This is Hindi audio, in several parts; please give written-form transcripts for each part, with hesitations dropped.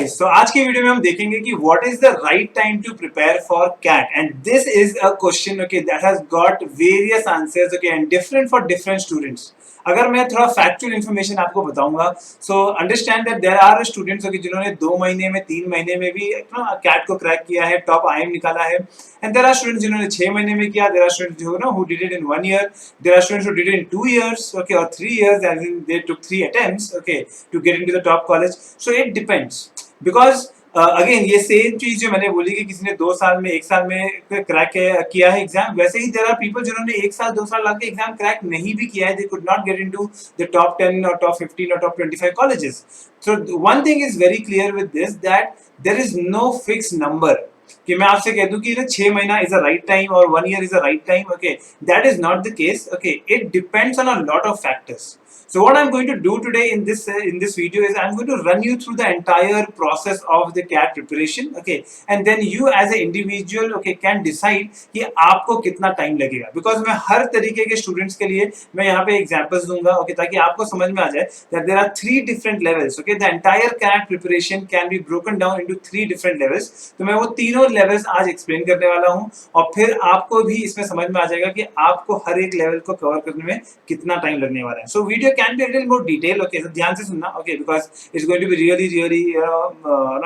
गाइस, तो आज की वीडियो में हम देखेंगे कि what is the right time to prepare for CAT and this is a question okay that has got various answers okay and different for different students. अगर मैं थोड़ा फैक्चुअल इन्फॉर्मेशन आपको बताऊंगा so understand that there are students okay जिन्होंने 2 महीने में 3 महीने में भी कैट को क्रैक किया है, टॉप आईएम निकाला है, एंड देयर आर स्टूडेंट्स जिन्होंने 6 महीने में किया, there are students who did it in 1 year, there are students who did it in 2 years okay or 3 years and they took 3 attempts okay to get into the top college. So it depends because again ये सेम चीज जो मैंने बोली कि किसी ने 2 साल में 1 साल में क्रैक किया है एग्जाम, वैसे ही देयर आर पीपल जिन्होंने 1 साल 2 साल लग के एग्जाम क्रैक नहीं भी किया है, they could not get into the top 10 और टॉप 15 और top 25 colleges. So one thing is very clear with this that there is no fix number कि मैं आपसे कह दूं कि 6 महीना इज अ राइट टाइम और 1 year is a right time. Okay, that is not the case. Okay, it depends on a lot of factors. So what I'm going to do today in this video is I'm going to run you through the entire process of the CAT preparation, okay, and then you as an individual okay can decide कि आपको कितना टाइम लगेगा. Because मैं हर तरीके के स्टूडेंट्स के लिए मैं यहाँ पे एग्जांपल्स दूंगा okay, ताकि आपको समझ में आ जाए that there are 3 different levels. Okay, the entire CAT preparation can be broken down into 3 different levels. तो मैं वो तीनों लेवल्स आज एक्सप्लेन करने वाला हूँ और फिर आपको भी इसमें समझ में आ जाएगा कि आपको हर एक लेवल को कवर करने में कितना टाइम लगने वाला है. So video can be a little more detail okay, so ध्यान से सुनना okay, because it's going to be really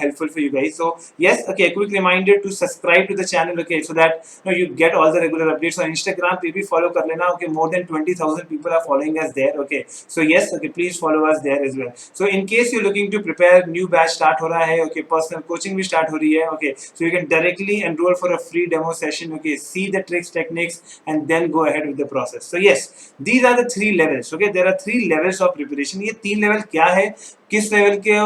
helpful for you guys. So yes, okay, a quick reminder to subscribe to the channel okay, so that you get all the regular updates. on Instagram पे भी follow कर लेना okay, more than 20,000 people are following us there. Okay, so yes, okay, please follow us there as well. So in case you're looking to prepare, new batch start हो रहा है okay, personal coaching भी start हो रही है okay, so you can directly enroll for a free demo session okay, see the tricks techniques and then go ahead with the process. So yes, these are the 3 levels okay, there are 3 levels of preparation. ये 3 लेवल क्या है, किस लेवल के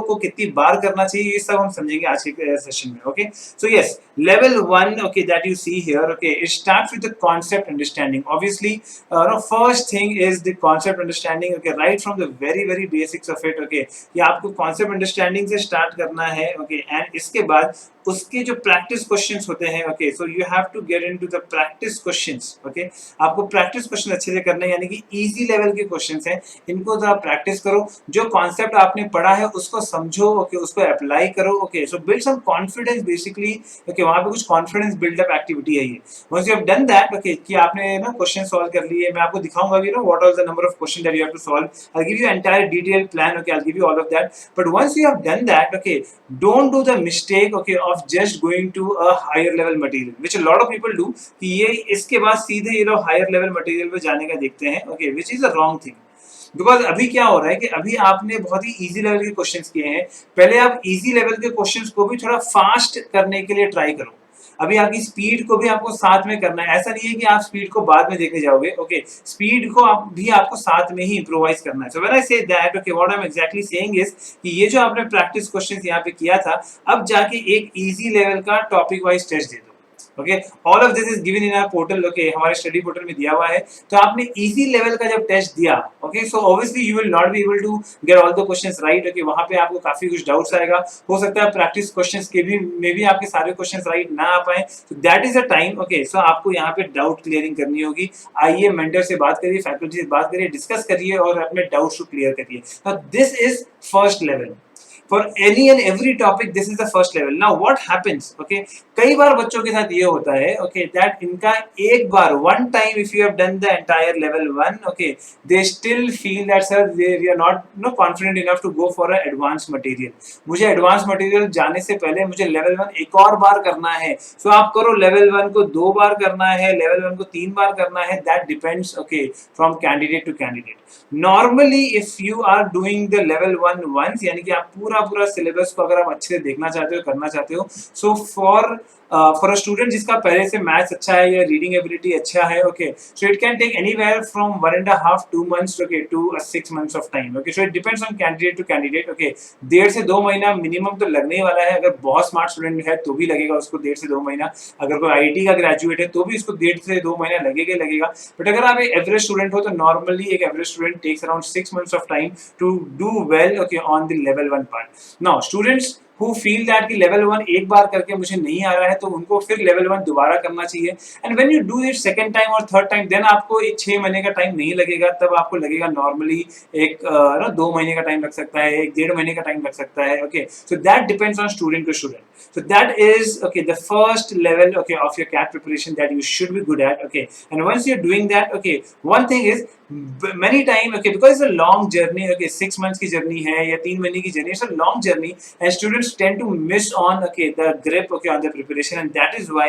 को कितनी बार करना चाहिए, ये सब हम समझेंगे आज के सेशन में. Okay, so yes, level 1 okay that you see here okay, it starts with the concept understanding. Obviously first thing is the concept understanding okay, right from the very basics of it okay. ये आपको कांसेप्ट अंडरस्टैंडिंग से स्टार्ट करना है ओके, एंड इसके बाद उसके जो प्रैक्टिस क्वेश्चंस होते हैं okay, so you have to get into the practice questions okay. आपको प्रैक्टिस क्वेश्चन अच्छे से करने हैं, यानी कि इजी लेवल के क्वेश्चंस हैं, इनको जरा प्रैक्टिस करो. जो कॉन्सेप्ट आपने पढ़ा है उसको समझो ओके, उसको अप्लाई करो okay. So build some confidence basically okay, वहां पे कुछ कॉन्फिडेंस बिल्डअप एक्टिविटी है ये. Once you have done that okay, कि आपने ना क्वेश्चन सॉल्व कर लिए, मैं आपको दिखाऊंगा भी ना what are the number of question that you have to solve. I give you entire detail plan okay, I give you all of that. But once you have done that okay, don't do the mistake okay of just going to a higher level material which a lot of people do, कि ये इसके बाद सीधे ये लोग हायर लेवल मटेरियल पे जाने का देखते हैं okay, which is a wrong thing. Because अभी क्या हो रहा है कि अभी आपने बहुत ही इजी लेवल के क्वेश्चंस किए हैं, पहले आप इजी लेवल के क्वेश्चंस को भी थोड़ा फास्ट करने के लिए ट्राई करो. अभी आपकी स्पीड को भी आपको साथ में करना है, ऐसा नहीं है कि आप स्पीड को बाद में देखने जाओगे ओके, स्पीड को आप भी आपको साथ में ही इम्प्रोवाइज करना है. So when I say that okay, what I am exactly saying is कि ये जो आपने प्रैक्टिस क्वेश्चंस यहाँ पे किया था, अब जाके एक इजी लेवल का टॉपिक वाइज टेस्ट दे दो. Okay, all of this is given in our portal okay, हमारे स्टडी पोर्टल में दिया हुआ है. तो आपने इजी लेवल का जब टेस्ट दिया okay, so obviously you will not be able to get all the questions right okay, वहां पे आपको काफी कुछ डाउट्स आएगा. हो सकता है प्रैक्टिस क्वेश्चंस के भी में भी आपके सारे क्वेश्चंस राइट ना आ पाए. तो that is a time okay, so आपको यहाँ पे डाउट क्लियरिंग करनी होगी. आइए मेंटर से बात करिए, फैकल्टी से बात करिए, डिस्कस करिए और अपने डाउट्स को क्लियर करिए. Now this is first level. For any and every topic this is the first level. Now what happens okay, कई बार बच्चों के साथ ये होता है okay, that इनका एक बार one time if you have done the entire level 1 okay, they still feel that sir they are not confident enough to go for a advanced material. मुझे advanced material जाने से पहले मुझे level 1 एक और बार करना है. So आप करो level 1 को 2 बार करना है, level 1 को 3 बार करना है. That depends okay from candidate to candidate. Normally if you are doing the level 1 once, यानी कि आप पूरा सिलेबस को अगर आप अच्छे से देखना चाहते हो, करना चाहते हो, सो फॉर अ स्टूडेंट जिसका पहले से मैथ्स अच्छा है या रीडिंग एबिलिटी अच्छा है okay, so it can take anywhere from 1.5 2 months okay to 6 months of time okay. So it depends on candidate to candidate okay. 1.5 से 2 महीना मिनिमम तो लगने ही वाला है. अगर बहुत स्मार्ट स्टूडेंट है तो भी लगेगा उसको 1.5 से 2 महीना. अगर कोई आईटी का ग्रेजुएट है तो भी उसको 1.5 से 2 महीना लगेगा. बट अगर आप एक एवरेज स्टूडेंट हो तो नॉर्मली एक average student takes around 6 months of time to do well okay on the level 1 part. Now students who feel that कि level 1 एक बार करके मुझे नहीं आ रहा है तो उनको फिर level 1 दोबारा करना चाहिए। And when you do it second time और third time then आपको 6 महीने का टाइम नहीं लगेगा, तब आपको लगेगा नॉर्मली एक 2 महीने का टाइम लग सकता है, 1 डेढ़ महीने का टाइम लग सकता है। Okay, so that depends on student to student. So that is okay the first level okay of your CAT preparation that you should be good at. Okay, and once you're doing that, okay, one thing is many time okay because it's a long journey, okay 6 months की journey है या 3 महीने की journey, it's a long journey and students tend to miss on okay the grip okay on the preparation, and that is why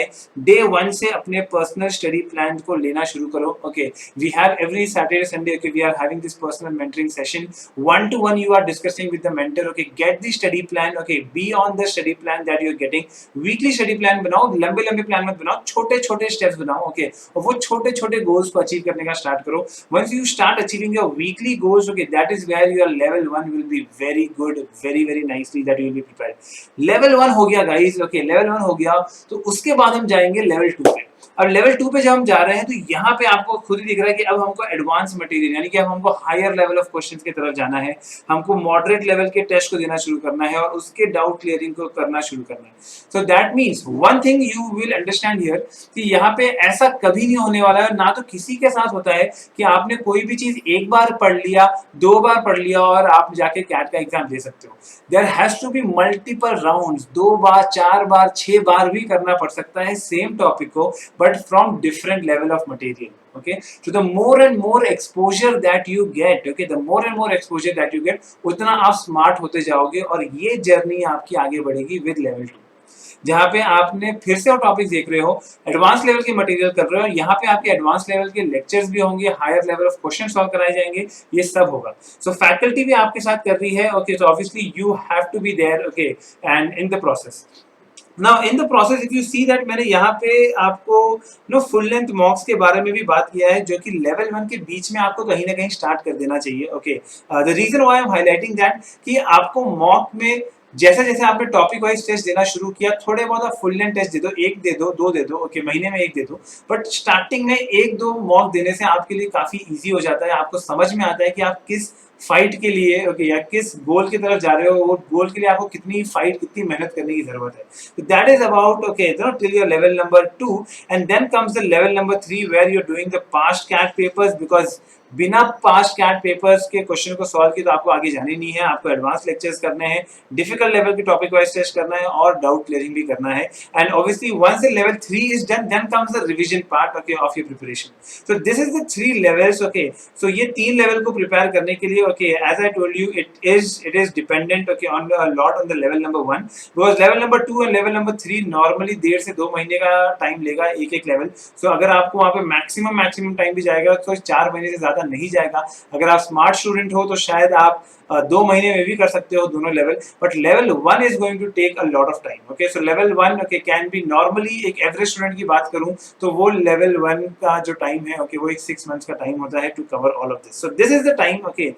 day 1 से अपने personal study plan को लेना शुरू करो। Okay, we have every Saturday Sunday okay we are having this personal mentoring session, one to one you are discussing with the mentor। Okay, get the study plan, okay be on the study plan that you are getting, weekly study plan बनाओ, लंबे लंबे प्लान मत बनाओ, छोटे छोटे स्टेप्स बनाओ। ओके, और वो छोटे छोटे गोल्स को अचीव करने का स्टार्ट करो। Once you start achieving your weekly goals, okay that is where your level 1 will be very good, very very nicely that you will be prepared. Level 1 हो गया गाइस, ओके लेवल 1 हो गया, तो उसके बाद हम जाएंगे लेवल 2 पे। अब लेवल 2 पे जब हम जा रहे हैं तो यहाँ पे आपको खुद ही दिख रहा है कि अब हमको एडवांस मटेरियल यानी कि अब हमको हायर लेवल ऑफ क्वेश्चंस की तरफ जाना है, हमको मॉडरेट लेवल के टेस्ट को देना शुरू करना है और उसके डाउट क्लियरिंग को करना शुरू करना है। So that means one thing you will understand here कि यहाँ पे ऐसा कभी नहीं होने वाला है, ना तो किसी के साथ होता है कि आपने कोई भी चीज एक बार पढ़ लिया, 2 बार पढ़ लिया और आप जाके कैट का एग्जाम दे सकते हो। There has to be multiple rounds, 2 बार 4 बार 6 बार भी करना पड़ सकता है सेम टॉपिक को, but from different level of material। Okay, so the more and more exposure that you get, okay the more and more exposure that you get, उतना आप स्मार्ट होते जाओगे और ये जर्नी आपकी आगे बढ़ेगी विद लेवल 2, जहाँ पे आपने फिर से वो टॉपिक देख रहे हो, एडवांस लेवल के मटेरियल कर रहे हो, यहाँ पे आपके एडवांस लेवल के लेक्चर्स भी होंगे, higher level of question solve कराए जाएंगे, ये सब होगा। सो फैकल्टी भी आपके साथ कर रही है। Okay, so obviously you have to be there, okay and in the process. Now in the process if you see that मैंने यहाँ पे आपको फुल लेंथ मॉक्स के बारे में भी बात किया है, जो कि लेवल 1 के बीच में आपको कहीं ना कहीं स्टार्ट कर देना चाहिए। Okay, the reason why I am highlighting that कि आपको मॉक में जैसे जैसे आपने टॉपिक वाइज टेस्ट देना शुरू किया, थोड़े बहुत आप फुल लेंथ टेस्ट दे दो, 1 दे दो, 2 दे दो, ओके महीने में 1 दे दो, बट स्टार्टिंग में 1-2 मॉक देने से आपके लिए काफी इजी हो जाता है, आपको समझ में आता है कि आप किस फाइट के लिए ओके या किस गोल की तरफ जा रहे हो, वो गोल के लिए आपको कितनी फाइट, कितनी मेहनत करने की जरूरत है। तो that is about okay till your level number 2, and then comes the level number 3 where you are doing the past CAT papers, because बिना पास्ट कैट पेपर्स के क्वेश्चन को सॉल्व किए तो आपको आगे जाने नहीं है, आपको एडवांस लेक्चर्स करने हैं, डिफिकल्ट लेवल के टॉपिक वाइज टेस्ट करना है और डाउट क्लियरिंग भी करना है। And obviously once the level 3 is done, then comes the revision part okay of your preparation. So this is the 3 levels. Okay, so ये 3 लेवल को प्रिपेयर करने के लिए okay as I told you it is dependent okay on a lot on the level number 1, because level number 2 and level number 3 normally 1.5 से 2 महीने का टाइम लेगा एक एक लेवल। सो अगर आपको वहाँ पे मैक्सिमम टाइम भी जाएगा तो 4 महीने से ज्यादा नहीं जाएगा। अगर आप स्मार्ट स्टूडेंट हो तो शायद आप 2 महीने में भी कर सकते हो दोनों level, but level 1 is going to take a lot of time. Okay, so level 1 okay can be normally, एक एवरेज स्टूडेंट की बात करूं तो वो लेवल 1 का जो टाइम है ओके वो एक 6 मंथ्स का टाइम होता है to cover all of this. So this is the time okay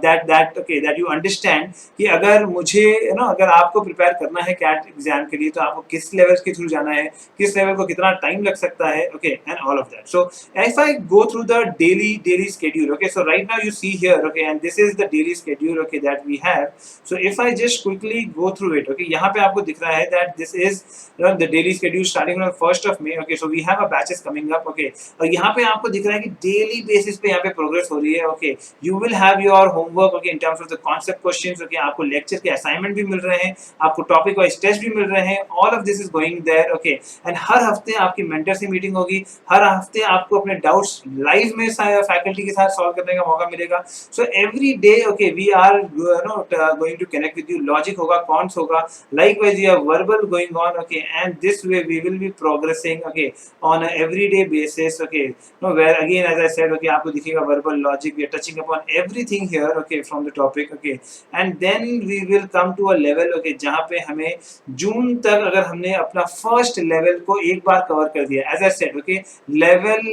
that you understand कि अगर मुझे अगर आपको प्रिपेयर करना है कैट एग्जाम के लिए तो आपको किस लेवल के थ्रू जाना है, किस लेवल को कितना टाइम लग सकता है, okay and all of that. So if I go through the daily schedule, okay so right now you see here okay and this is the daily schedule okay that we have। so if I just quickly go through it, okay यहाँ पे आपको दिख रहा है that this is the daily schedule starting from 1st of May। okay so we have a batches coming up। okay और यहाँ पे आपको दिख रहा है कि डेली बेसिस पे यहाँ पे प्रोग्रेस हो रही है। okay you will have your homework okay in terms of the concept questions। okay आपको लेक्चर के असाइनमेंट भी मिल रहे हैं, आपको टॉपिक वाइज टेस्ट भी मिल रहे हैं, all of this is going there। okay and हर हफ्ते आपकी मेंटर से मीटिंग होगी, हर हफ्ते आपको अपने डाउट्स लाइव में फैकल्टी के साथ सॉल्व करने का मौका मिलेगा। So every day okay we are going to connect with you, logic होगा, कॉन्स होगा, likewise you have verbal going on. Okay and this way we will be progressing okay on a everyday basis. Okay no where again as I said okay आपको दिखेगा verbal, logic, we are touching upon everything here okay from the topic. Okay and then we will come to a level okay जहाँ पे हमें जून तक अगर हमने अपना फर्स्ट लेवल को एक बार कवर कर दिया, as I said okay level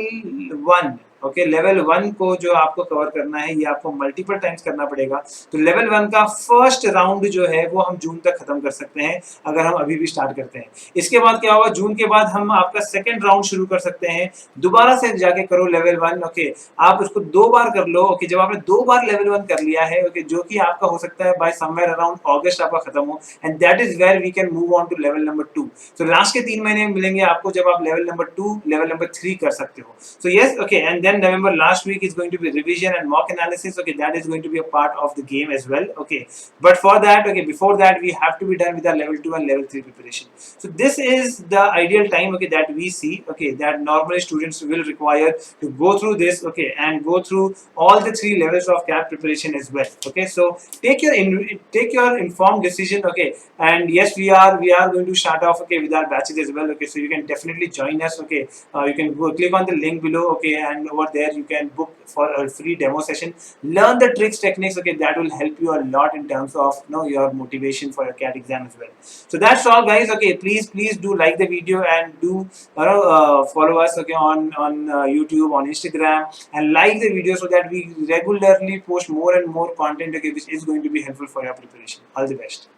1 okay level 1 को जो आपको कवर करना है ये आपको मल्टीपल टाइम्स करना पड़ेगा। तो लेवल 1 का फर्स्ट राउंड जो है वो हम जून तक खत्म कर सकते हैं अगर हम अभी भी स्टार्ट करते हैं। इसके बाद क्या होगा, जून के बाद हम आपका सेकंड राउंड शुरू कर सकते हैं। दोबारा से जाके करो लेवल 1, ओके आप उसको 2 बार कर लो। ओके जब आपने 2 बार लेवल 1 कर लिया है, ओके जो कि आपका हो सकता है बाय समवेयर अराउंड अगस्त आपका खत्म हो, and that is where we can move on to level number 2। तो लास्ट के 3 महीने मिलेंगे आपको जब आप लेवल नंबर 2 लेवल नंबर 3 कर सकते हो। So yes, okay, and then November last week is going to be revision and mock analysis. Okay, that is going to be a part of the game as well. Okay, but for that, okay, before that we have to be done with our level 2 and level 3 preparation. So this is the ideal time, okay, that we see, okay, that normally students will require to go through this, okay, and go through all the 3 levels of CAT preparation as well. Okay, so take your informed decision, okay, and yes, we are going to start off, okay, with our batches as well. Okay, so you can definitely join us. Okay, you can go click on the link below, okay, and over there you can book for a free demo session, learn the tricks, techniques, okay, that will help you a lot in terms of your motivation for your CAT exam as well. So that's all guys. Okay, please do like the video and do follow us, okay, on YouTube, on Instagram, and like the video so that we regularly post more and more content, okay, which is going to be helpful for your preparation. All the best.